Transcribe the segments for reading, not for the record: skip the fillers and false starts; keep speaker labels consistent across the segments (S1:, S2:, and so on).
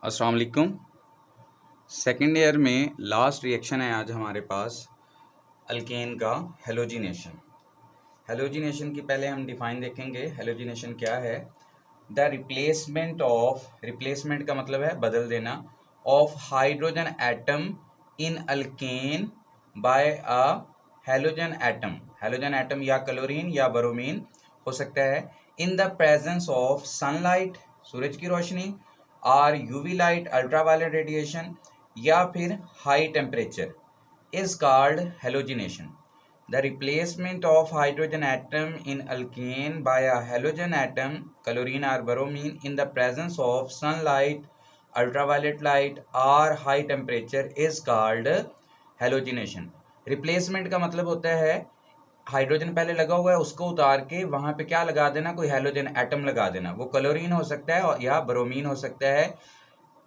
S1: अस्सलाम वालेकुम। Second year में लास्ट रिएक्शन है आज हमारे पास अल्केन का हेलोजिनेशन। हेलोजिनेशन की पहले हम डिफाइन देखेंगे। हेलोजिनेशन क्या है? द रिप्लेसमेंट का मतलब है बदल देना, of hydrogen atom in alkane by a halogen atom. Halogen atom या क्लोरीन या ब्रोमीन हो सकता है in the presence of sunlight, सूरज की रोशनी, और यूवी लाइट, अल्ट्रावायलेट रेडिएशन, या फिर high temperature is called halogenation. The replacement of hydrogen atom in alkane by a halogen atom, chlorine और bromine, in the presence of sunlight, ultraviolet light और high temperature is called halogenation. Replacement का मतलब होता है hydrogen पहले लगा हुआ है उसको उतार के वहां पे क्या लगा देना, कोई हेलोजन एटम लगा देना। वो क्लोरीन हो सकता है या ब्रोमीन हो सकता है।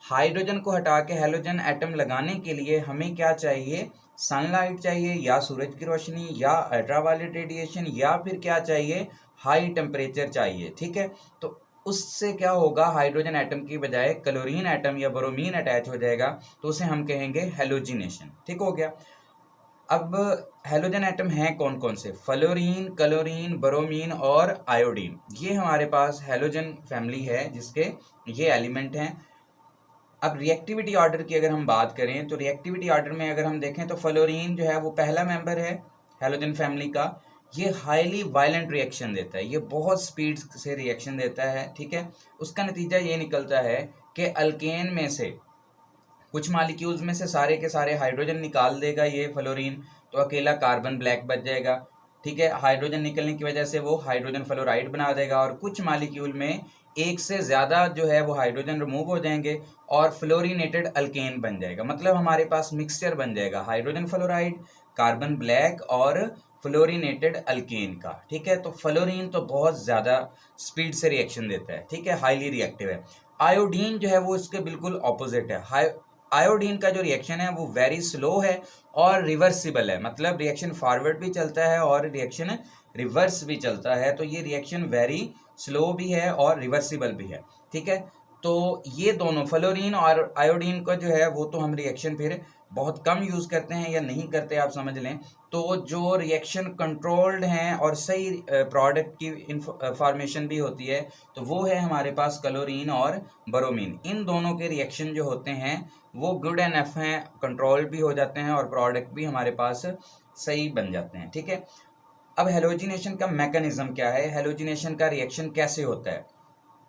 S1: हाइड्रोजन को हटा के हेलोजन एटम लगाने के लिए हमें क्या चाहिए? सनलाइट चाहिए या सूरज की रोशनी या अल्ट्रावायलेट रेडिएशन, या फिर क्या चाहिए? हाई टेम्परेचर चाहिए। ठीक है, तो उससे क्या होगा, हाइड्रोजन एटम की बजाय क्लोरीन एटम या ब्रोमीन अटैच हो जाएगा, तो उसे हम कहेंगे हेलोजिनेशन। ठीक हो गया। अब हेलोजन एटम हैं कौन कौन से? फ्लोरीन, क्लोरीन, ब्रोमीन और आयोडीन। ये हमारे पास हेलोजन फैमिली है जिसके ये एलिमेंट हैं। अब रिएक्टिविटी ऑर्डर की अगर हम बात करें तो रिएक्टिविटी ऑर्डर में अगर हम देखें तो फ्लोरीन जो है वो पहला मेंबर है हेलोजन फैमिली का। ये हाईली वायलेंट रिएक्शन देता है, ये बहुत स्पीड से रिएक्शन देता है। ठीक है, उसका नतीजा ये निकलता है कि अल्केन में से कुछ मालिक्यूल्स में से सारे के सारे हाइड्रोजन निकाल देगा ये फ्लोरीन, तो अकेला कार्बन ब्लैक बच जाएगा। ठीक है, हाइड्रोजन निकलने की वजह से वो हाइड्रोजन फ्लोराइड बना देगा, और कुछ मालिक्यूल में एक से ज़्यादा जो है वो हाइड्रोजन रिमूव हो जाएंगे और फ्लोरीनेटेड अल्केन बन जाएगा। मतलब हमारे पास मिक्सचर बन जाएगा हाइड्रोजन फ्लोराइड, कार्बन ब्लैक और फ्लोरीनेटेड अल्केन का। ठीक है, तो फ्लोरीन तो बहुत ज़्यादा स्पीड से रिएक्शन देता है। ठीक है, हाईली रिएक्टिव है। आयोडीन जो है वो इसके बिल्कुल ऑपोजिट है। आयोडीन का जो रिएक्शन है वो वेरी स्लो है और रिवर्सिबल है, मतलब रिएक्शन फॉरवर्ड भी चलता है और रिएक्शन रिवर्स भी चलता है। तो ये रिएक्शन वेरी स्लो भी है और रिवर्सिबल भी है। ठीक है, तो ये दोनों फ्लोरीन और आयोडीन का जो है वो तो हम रिएक्शन फिर बहुत कम यूज़ करते हैं या नहीं करते, आप समझ लें। तो जो रिएक्शन कंट्रोल्ड हैं और सही प्रोडक्ट की फॉर्मेशन भी होती है, तो वो है हमारे पास क्लोरीन और ब्रोमीन। इन दोनों के रिएक्शन जो होते हैं वो गुड एनफ हैं, कंट्रोल भी हो जाते हैं और प्रोडक्ट भी हमारे पास सही बन जाते हैं। ठीक है, अब हेलोजिनेशन का मैकेनिज्म क्या है? हेलोजिनेशन का रिएक्शन कैसे होता है?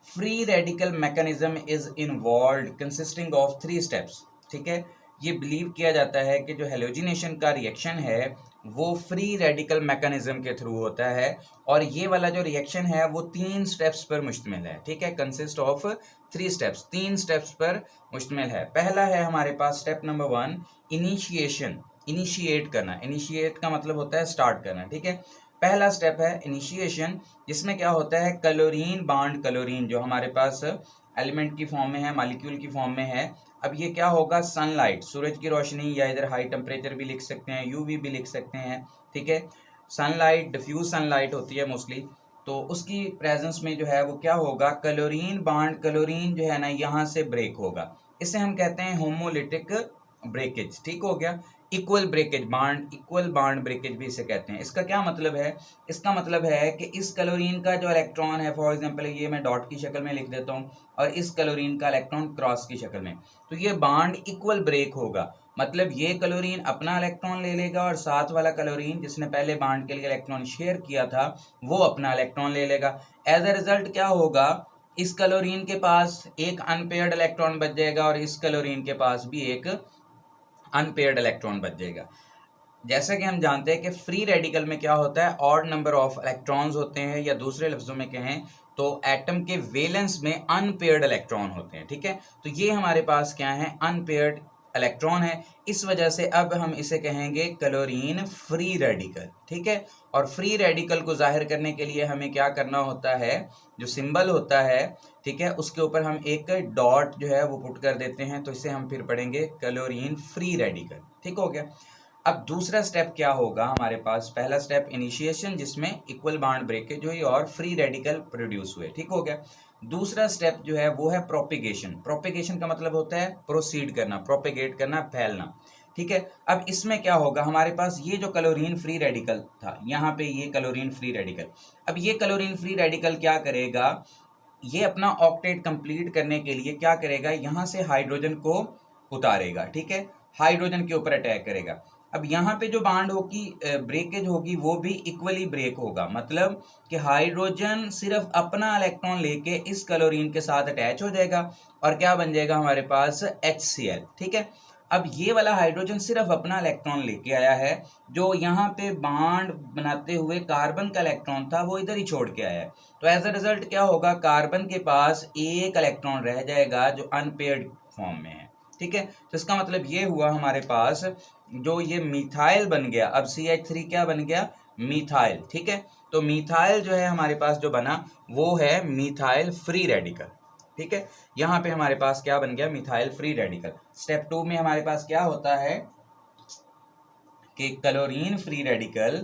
S1: Free radical mechanism is involve consisting of 3 steps. ठीक है, ये बिलीव किया जाता है कि जो हेलोजिनेशन का रिएक्शन है वो फ्री रेडिकल मैकेनिज्म के थ्रू होता है, और ये वाला जो रिएक्शन है वो 3 स्टेप्स पर मुश्तमिल है। ठीक है, कंसिस्ट ऑफ 3 स्टेप्स, 3 स्टेप्स पर मुश्तमिल है। पहला है हमारे पास स्टेप नंबर 1, इनिशिएशन, इनिशिएट करना। इनिशिएट का मतलब होता है स्टार्ट करना। ठीक है, पहला स्टेप है इनिशिएशन, जिसमें क्या होता है, क्लोरीन बाउंड क्लोरीन जो हमारे पास एलिमेंट की फॉर्म में है, मॉलिक्यूल की फॉर्म में है। अब ये क्या होगा, सनलाइट, सूरज की रोशनी, या इधर हाई टेम्परेचर भी लिख सकते हैं, यूवी भी लिख सकते हैं। ठीक है, सनलाइट, डिफ्यूज सनलाइट होती है मोस्टली, तो उसकी प्रेजेंस में जो है वो क्या होगा, क्लोरीन बाउंड क्लोरीन जो है ना यहाँ से ब्रेक होगा। इसे हम कहते हैं होमोलिटिक ब्रेकेज। ठीक हो गया, equal breakage bound, equal bound breakage भी इसे कहते हैं। इसका क्या मतलब है? इसका मतलब है कि इस क्लोरीन का जो इलेक्ट्रॉन है, फॉर एग्जांपल ये मैं डॉट की शक्ल में लिख देता हूँ, और इस क्लोरीन का इलेक्ट्रॉन क्रॉस की शक्ल में, तो ये बाउंड इक्वल ब्रेक होगा। मतलब ये क्लोरीन अपना इलेक्ट्रॉन ले लेगा और साथ वाला क्लोरीन जिसने पहले बाउंड के लिए इलेक्ट्रॉन शेयर किया था वो अपना इलेक्ट्रॉन ले लेगा। एज अ रिजल्ट क्या होगा, इस क्लोरीन के पास एक अनपेयर्ड इलेक्ट्रॉन बच जाएगा और इस क्लोरीन के पास भी एक अनपेयर्ड इलेक्ट्रॉन बच जाएगा। जैसा कि हम जानते हैं कि फ्री रेडिकल में क्या होता है, ऑड नंबर ऑफ इलेक्ट्रॉन्स होते हैं, या दूसरे लफ्जों में कहें तो एटम के वैलेंस में अनपेयर्ड इलेक्ट्रॉन होते हैं। ठीक है, तो ये हमारे पास क्या है, अनपेयर्ड इलेक्ट्रॉन है। इस वजह से अब हम इसे कहेंगे क्लोरीन फ्री रेडिकल। ठीक है, और फ्री रेडिकल को जाहिर करने के लिए हमें क्या करना होता है, जो सिंबल होता है, ठीक है, उसके ऊपर हम एक डॉट जो है वो पुट कर देते हैं, तो इसे हम फिर पढ़ेंगे क्लोरीन फ्री रेडिकल। ठीक हो गया। अब दूसरा स्टेप क्या होगा हमारे पास, पहला स्टेप इनिशिएशन जिसमें इक्वल बाउंड ब्रेकेज हुई और फ्री रेडिकल प्रोड्यूस हुए। ठीक हो गया। दूसरा स्टेप जो है वो है प्रोपेगेशन। प्रोपेगेशन का मतलब होता है प्रोसीड करना, प्रोपेगेट करना, फैलना, ठीक है। अब इसमें क्या होगा, हमारे पास ये जो क्लोरीन फ्री रेडिकल था, यहाँ पे ये क्लोरीन फ्री रेडिकल, अब ये क्लोरीन फ्री रेडिकल क्या करेगा, ये अपना ऑक्टेट कंप्लीट करने के लिए क्या करेगा, यहाँ से हाइड्रोजन को उतारेगा, ठीक है, हाइड्रोजन के ऊपर अटैक करेगा। अब यहाँ पे जो बाड होगी, ब्रेकेज होगी, वो भी इक्वली ब्रेक होगा, मतलब कि हाइड्रोजन सिर्फ अपना इलेक्ट्रॉन लेके इस क्लोरीन के साथ अटैच हो जाएगा और क्या बन जाएगा हमारे पास HCl, ठीक है। अब ये वाला हाइड्रोजन सिर्फ अपना इलेक्ट्रॉन लेके आया है, जो यहाँ पे बाड बनाते हुए कार्बन का इलेक्ट्रॉन था वो इधर ही छोड़ के आया है। तो एज अ रिजल्ट क्या होगा, कार्बन के पास एक इलेक्ट्रॉन रह जाएगा जो अनपेयर्ड फॉर्म में है, ठीक है। तो इसका मतलब ये हुआ हमारे पास जो ये मिथाइल बन गया, अब CH3 क्या बन गया, मिथाइल, ठीक है। तो मिथाइल जो है हमारे पास जो बना वो है मिथाइल फ्री रेडिकल, ठीक है। यहाँ पे हमारे पास क्या बन गया, मिथाइल फ्री रेडिकल। स्टेप 2 में हमारे पास क्या होता है कि क्लोरीन फ्री रेडिकल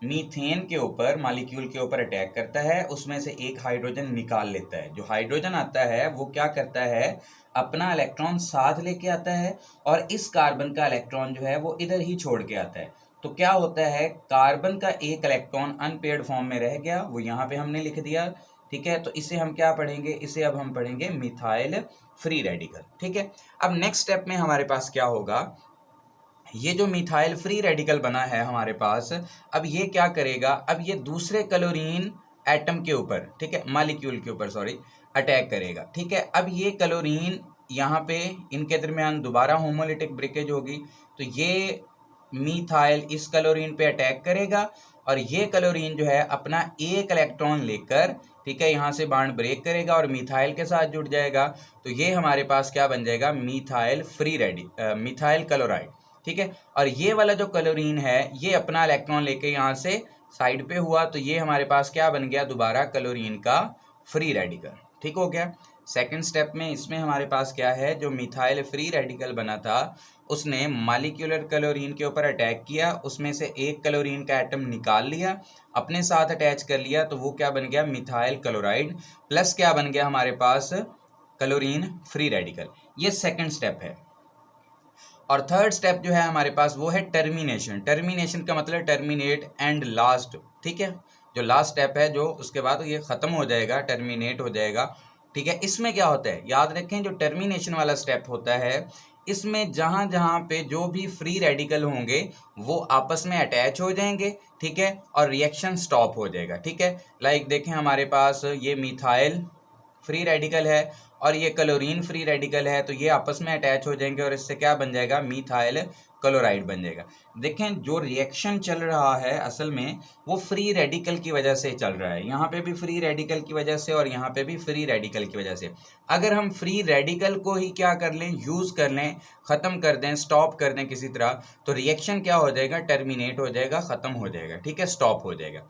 S1: मीथेन के ऊपर, मॉलिक्यूल के ऊपर अटैक करता है, उसमें से एक हाइड्रोजन निकाल लेता है। जो हाइड्रोजन आता है वो क्या करता है, अपना इलेक्ट्रॉन साथ लेके आता है और इस कार्बन का इलेक्ट्रॉन जो है वो इधर ही छोड़ के आता है। तो क्या होता है, कार्बन का एक इलेक्ट्रॉन अनपेयर्ड फॉर्म में रह गया, वो यहाँ पे हमने लिख दिया, ठीक है। तो इसे हम क्या पढ़ेंगे, इसे अब हम पढ़ेंगे मिथाइल फ्री रेडिकल, ठीक है। अब नेक्स्ट स्टेप में हमारे पास क्या होगा, ये जो मिथाइल फ्री रेडिकल बना है हमारे पास, अब ये क्या करेगा, अब ये दूसरे क्लोरीन एटम के ऊपर, ठीक है, मॉलिक्यूल के ऊपर सॉरी, अटैक करेगा, ठीक है। अब ये क्लोरीन यहाँ पे इनके दरमियान दोबारा होमोलिटिक ब्रेकेज होगी, तो ये मिथाइल इस क्लोरीन पे अटैक करेगा और ये क्लोरीन जो है अपना एक इलेक्ट्रॉन लेकर, ठीक है, यहाँ से बॉन्ड ब्रेक करेगा और मिथाइल के साथ जुड़ जाएगा। तो ये हमारे पास क्या बन जाएगा, मिथाइल फ्री मिथाइल क्लोराइड, ठीक है। और ये वाला जो क्लोरीन है ये अपना इलेक्ट्रॉन लेके यहाँ से साइड पे हुआ, तो ये हमारे पास क्या बन गया, दोबारा क्लोरीन का फ्री रेडिकल, ठीक हो गया। सेकंड स्टेप में इसमें हमारे पास क्या है, जो मिथाइल फ्री रेडिकल बना था उसने मॉलिक्यूलर क्लोरीन के ऊपर अटैक किया, उसमें से एक क्लोरीन का एटम निकाल लिया, अपने साथ अटैच कर लिया, तो वो क्या बन गया, मिथाइल क्लोराइड, प्लस क्या बन गया हमारे पास, क्लोरीन फ्री रेडिकल। ये सेकंड स्टेप है। और थर्ड स्टेप जो है हमारे पास वो है टर्मिनेशन। टर्मिनेशन का मतलब टर्मिनेट एंड लास्ट, ठीक है, जो लास्ट स्टेप है जो उसके बाद ये खत्म हो जाएगा, टर्मिनेट हो जाएगा, ठीक है। इसमें क्या होता है, याद रखें, जो टर्मिनेशन वाला स्टेप होता है इसमें जहाँ जहाँ पे जो भी फ्री रेडिकल होंगे वो आपस में अटैच हो जाएंगे, ठीक है, और रिएक्शन स्टॉप हो जाएगा, ठीक है। लाइक देखें हमारे पास ये मिथाइल फ्री रेडिकल है और ये क्लोरीन फ्री रेडिकल है, तो ये आपस में अटैच हो जाएंगे और इससे क्या बन जाएगा, मिथाइल क्लोराइड बन जाएगा। देखें जो रिएक्शन चल रहा है असल में वो फ्री रेडिकल की वजह से चल रहा है, यहाँ पे भी फ्री रेडिकल की वजह से और यहाँ पे भी फ्री रेडिकल की वजह से। अगर हम फ्री रेडिकल को ही क्या कर लें, यूज़ कर लें, ख़त्म कर दें, स्टॉप कर दें किसी तरह, तो रिएक्शन क्या हो जाएगा, टर्मिनेट हो जाएगा, ख़त्म हो जाएगा, ठीक है, स्टॉप हो जाएगा।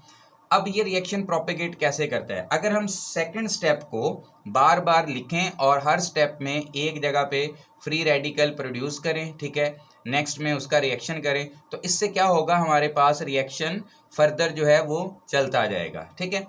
S1: अब ये रिएक्शन प्रोपेगेट कैसे करता है, अगर हम सेकंड स्टेप को बार बार लिखें और हर स्टेप में एक जगह पे फ्री रेडिकल प्रोड्यूस करें, ठीक है, नेक्स्ट में उसका रिएक्शन करें, तो इससे क्या होगा, हमारे पास रिएक्शन फर्दर जो है वो चलता जाएगा, ठीक है।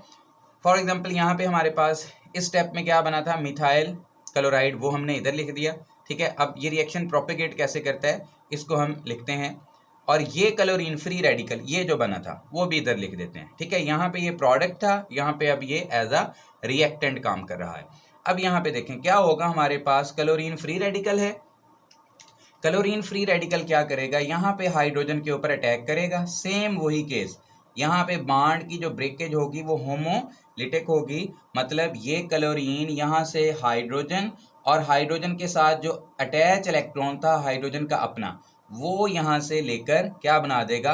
S1: फॉर एग्जांपल यहाँ पे हमारे पास इस स्टेप में क्या बना था, मिथाइल क्लोराइड, वो हमने इधर लिख दिया, ठीक है। अब ये रिएक्शन प्रोपेगेट कैसे करता है इसको हम लिखते हैं, और ये क्लोरीन फ्री रेडिकल ये जो बना था वो भी इधर लिख देते हैं, ठीक है। यहाँ पे ये प्रोडक्ट था, यहाँ पे अब ये एज अ रिएक्टेंट काम कर रहा है। अब यहाँ पे देखें क्या होगा, हमारे पास क्लोरीन फ्री रेडिकल है, क्लोरीन फ्री रेडिकल क्या करेगा, यहाँ पे हाइड्रोजन के ऊपर अटैक करेगा, सेम वही केस, यहाँ पे बॉन्ड की जो ब्रेकेज होगी वो होमोलिटिक होगी, मतलब ये क्लोरीन यहाँ से हाइड्रोजन और हाइड्रोजन के साथ जो अटैच इलेक्ट्रॉन था हाइड्रोजन का अपना, वो यहाँ से लेकर क्या बना देगा,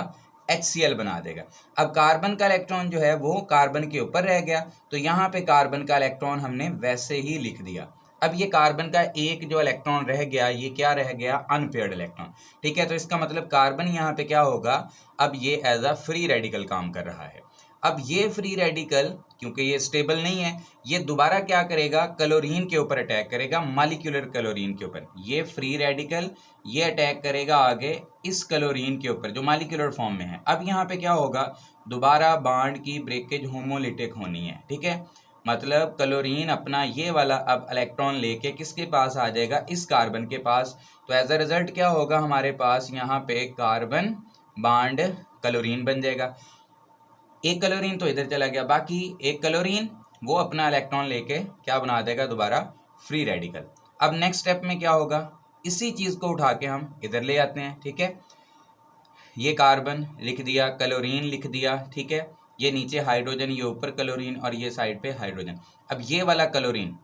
S1: HCl बना देगा। अब कार्बन का इलेक्ट्रॉन जो है वो कार्बन के ऊपर रह गया, तो यहाँ पे कार्बन का इलेक्ट्रॉन हमने वैसे ही लिख दिया। अब ये कार्बन का एक जो इलेक्ट्रॉन रह गया, ये क्या रह गया, अनपेयर्ड इलेक्ट्रॉन, ठीक है। तो इसका मतलब कार्बन यहाँ पे क्या होगा, अब ये एज अ फ्री रेडिकल काम कर रहा है। अब ये फ्री रेडिकल क्योंकि ये स्टेबल नहीं है, ये दोबारा क्या करेगा, क्लोरीन के ऊपर अटैक करेगा, मॉलिक्यूलर क्लोरीन के ऊपर। ये फ्री रेडिकल ये अटैक करेगा आगे इस क्लोरीन के ऊपर जो मॉलिक्यूलर फॉर्म में है। अब यहाँ पे क्या होगा, दोबारा बॉन्ड की ब्रेकेज होमोलिटिक होनी है, ठीक है। मतलब क्लोरीन अपना ये वाला अब इलेक्ट्रॉन लेके किसके पास आ जाएगा, इस कार्बन के पास। तो एज अ रिजल्ट क्या होगा हमारे पास यहाँ पे कार्बन बॉन्ड क्लोरीन बन जाएगा। एक क्लोरीन तो इधर चला गया, बाकी एक क्लोरीन वो अपना इलेक्ट्रॉन लेके क्या बना देगा, दोबारा फ्री रेडिकल। अब नेक्स्ट स्टेप में क्या होगा, इसी चीज को उठा के हम इधर ले आते हैं। ठीक है, ये कार्बन लिख दिया, क्लोरीन लिख दिया, ठीक है, ये नीचे हाइड्रोजन, ये ऊपर क्लोरीन और ये साइड पे हाइड्रोजन। अब ये वाला क्लोरीन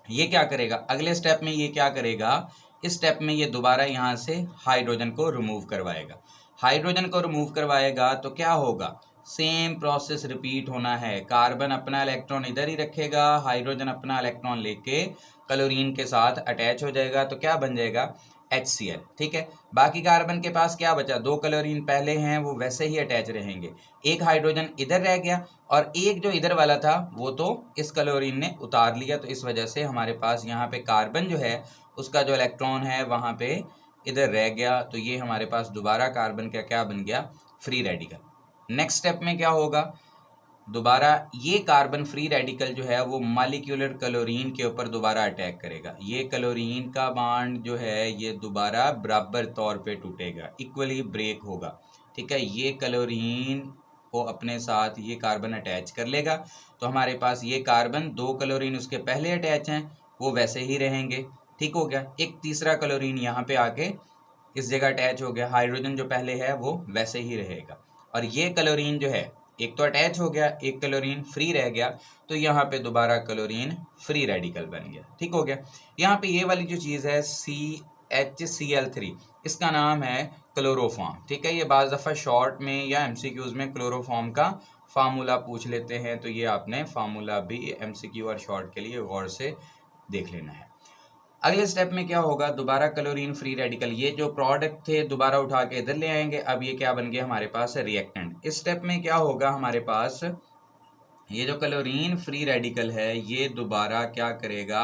S1: ये क्या करेगा, अगले स्टेप में ये क्या करेगा, इस स्टेप में ये दोबारा यहाँ से हाइड्रोजन को रिमूव करवाएगा। हाइड्रोजन को रिमूव करवाएगा तो क्या होगा, सेम प्रोसेस रिपीट होना है। कार्बन अपना इलेक्ट्रॉन इधर ही रखेगा, हाइड्रोजन अपना इलेक्ट्रॉन लेके क्लोरीन के साथ अटैच हो जाएगा, तो क्या बन जाएगा, HCl। ठीक है, बाकी कार्बन के पास क्या बचा, दो क्लोरीन पहले हैं वो वैसे ही अटैच रहेंगे, एक हाइड्रोजन इधर रह गया और एक जो इधर वाला था वो तो इस क्लोरीन ने उतार लिया। तो इस वजह से हमारे पास यहाँ पे कार्बन जो है उसका जो इलेक्ट्रॉन है वहाँ पे इधर रह गया। तो ये हमारे पास दोबारा कार्बन का क्या बन गया, फ्री रेडिकल। नेक्स्ट स्टेप में क्या होगा, दोबारा ये कार्बन फ्री रेडिकल जो है वो मॉलिक्यूलर क्लोरीन के ऊपर दोबारा अटैक करेगा। ये क्लोरीन का बॉन्ड जो है ये दोबारा बराबर तौर पे टूटेगा, इक्वली ब्रेक होगा। ठीक है, ये क्लोरीन को अपने साथ ये कार्बन अटैच कर लेगा। तो हमारे पास ये कार्बन, दो क्लोरीन उसके पहले अटैच हैं वो वैसे ही रहेंगे। ठीक हो गया, एक तीसरा क्लोरीन यहाँ पे आके इस जगह अटैच हो गया, हाइड्रोजन जो पहले है वो वैसे ही रहेगा। और ये क्लोरीन जो है एक तो अटैच हो गया, एक क्लोरीन फ्री रह गया, तो यहाँ पे दोबारा क्लोरीन फ्री रेडिकल बन गया। ठीक हो गया, यहाँ पे ये वाली जो चीज़ है CHCl3 इसका नाम है क्लोरोफॉर्म। ठीक है, ये बाज़ दफ़ा शॉर्ट में या MCQs में क्लोरोफॉर्म का फार्मूला पूछ लेते हैं, तो ये आपने फार्मूला भी MCQ और शॉर्ट के लिए गौर से देख लेना है। अगले स्टेप में क्या होगा, दोबारा क्लोरीन फ्री रेडिकल, ये जो प्रोडक्ट थे दोबारा उठा के इधर ले आएंगे। अब ये क्या बन गया हमारे पास, रिएक्टेंट। इस स्टेप में क्या होगा हमारे पास, ये जो क्लोरीन फ्री रेडिकल है ये दोबारा क्या करेगा,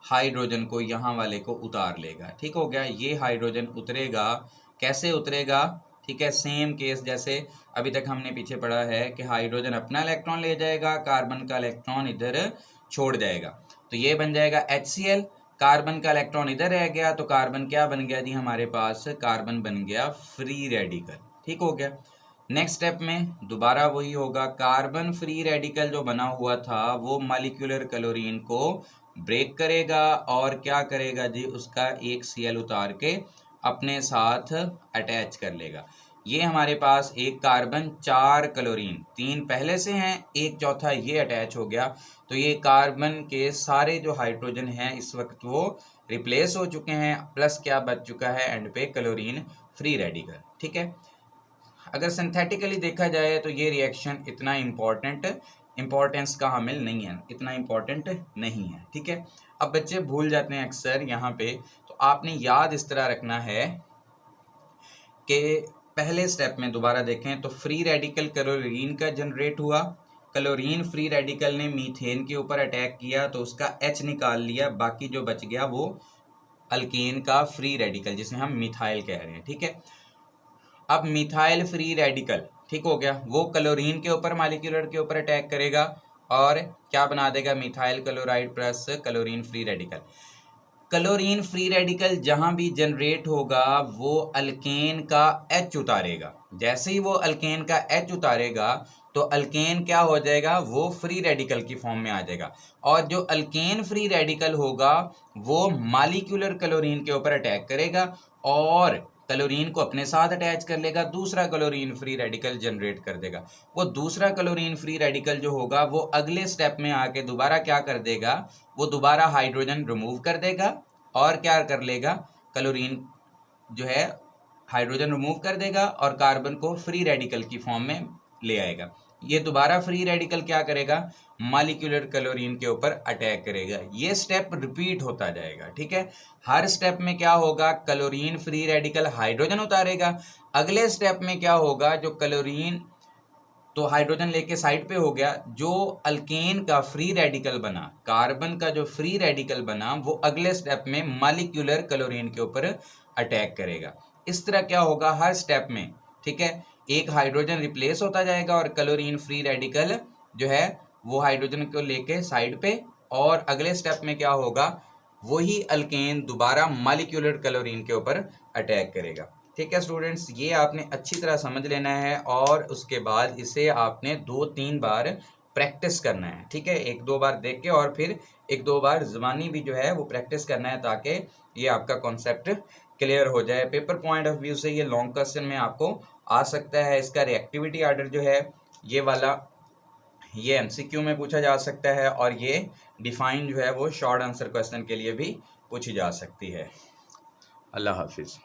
S1: हाइड्रोजन को यहाँ वाले को उतार लेगा। ठीक हो गया, ये हाइड्रोजन उतरेगा, कैसे उतरेगा, ठीक है, सेम केस जैसे अभी तक हमने पीछे पढ़ा है कि हाइड्रोजन अपना इलेक्ट्रॉन ले जाएगा, कार्बन का इलेक्ट्रॉन इधर छोड़ जाएगा, तो ये बन जाएगा HCl। कार्बन का इलेक्ट्रॉन इधर रह गया तो कार्बन क्या बन गया जी हमारे पास, कार्बन बन गया फ्री रेडिकल। ठीक हो गया, नेक्स्ट स्टेप में दोबारा वही होगा, कार्बन फ्री रेडिकल जो बना हुआ था वो मॉलिक्यूलर क्लोरीन को ब्रेक करेगा और क्या करेगा जी, उसका एक Cl उतार के अपने साथ अटैच कर लेगा। ये हमारे पास एक कार्बन, चार क्लोरीन, तीन पहले से हैं, एक चौथा ये अटैच हो गया, तो ये कार्बन के सारे जो हाइड्रोजन हैं इस वक्त वो रिप्लेस हो चुके हैं, प्लस क्या बच चुका है एंड पे, क्लोरीन फ्री रेडिकल। ठीक है, अगर सिंथेटिकली देखा जाए तो ये रिएक्शन इतना इम्पोर्टेंस का हामिल नहीं है, इतना इम्पोर्टेंट नहीं है। ठीक है, अब बच्चे भूल जाते हैं अक्सर यहाँ पे, तो आपने याद इस तरह रखना है कि पहले स्टेप में दोबारा देखें तो फ्री रेडिकल क्लोरीन का जनरेट हुआ, क्लोरीन फ्री रेडिकल ने मीथेन के ऊपर अटैक किया तो उसका H निकाल लिया, बाकी जो बच गया वो अल्केन का फ्री रेडिकल जिसे हम मिथाइल कह रहे हैं। ठीक है, अब मिथाइल फ्री रेडिकल, ठीक हो गया, वो क्लोरीन के ऊपर, मॉलिक्यूलर के ऊपर अटैक करेगा और क्या बना देगा, methyl chloride plus chlorine free radical. Chlorine free radical जहां भी जनरेट होगा वो अल्केन का H उतारेगा, जैसे ही वो अल्केन का H उतारेगा तो अल्केन क्या हो जाएगा, वो फ्री रेडिकल की फॉर्म में आ जाएगा, और जो अल्केन फ्री रेडिकल होगा वो मॉलिक्यूलर क्लोरीन के ऊपर अटैक करेगा और क्लोरीन को अपने साथ अटैच कर लेगा, दूसरा क्लोरीन फ्री रेडिकल जनरेट कर देगा। वो दूसरा क्लोरीन फ्री रेडिकल जो होगा वो अगले स्टेप में आके दोबारा क्या कर देगा, वो दोबारा हाइड्रोजन रिमूव कर देगा और क्या कर लेगा, क्लोरीन जो है हाइड्रोजन रिमूव कर देगा और कार्बन को फ्री रेडिकल की फॉर्म में ले आएगा। ये दोबारा फ्री रेडिकल क्या करेगा, मॉलिक्यूलर क्लोरीन के ऊपर अटैक करेगा। ये स्टेप रिपीट होता जाएगा। ठीक है, हर स्टेप में क्या होगा, क्लोरीन फ्री रेडिकल हाइड्रोजन उतारेगा, अगले स्टेप में क्या होगा, जो क्लोरीन तो हाइड्रोजन लेके साइड पे हो गया, जो अल्केन का फ्री रेडिकल बना, कार्बन का जो फ्री रेडिकल बना वो अगले स्टेप में मॉलिक्यूलर क्लोरीन के ऊपर अटैक करेगा। इस तरह क्या होगा हर स्टेप में। ठीक है, एक हाइड्रोजन रिप्लेस होता जाएगा और क्लोरीन फ्री रेडिकल जो है वो हाइड्रोजन को लेके साइड पे, और अगले स्टेप में क्या होगा, वही अल्केन दोबारा मॉलिक्यूलर क्लोरीन के ऊपर अटैक करेगा। ठीक है स्टूडेंट्स, ये आपने अच्छी तरह समझ लेना है और उसके बाद इसे आपने 2-3 बार प्रैक्टिस करना है। ठीक है, 1-2 बार देख के और फिर 1-2 बार ज़बानी भी जो है वो प्रैक्टिस करना है, ताकि ये आपका कॉन्सेप्ट क्लियर हो जाए। पेपर पॉइंट ऑफ व्यू से ये लॉन्ग क्वेश्चन में आपको आ सकता है। इसका रिएक्टिविटी आर्डर जो है ये वाला, ये एमसीक्यू में पूछा जा सकता है, और ये डिफाइन जो है वो शॉर्ट आंसर क्वेश्चन के लिए भी पूछी जा सकती है। अल्लाह हाफिज़।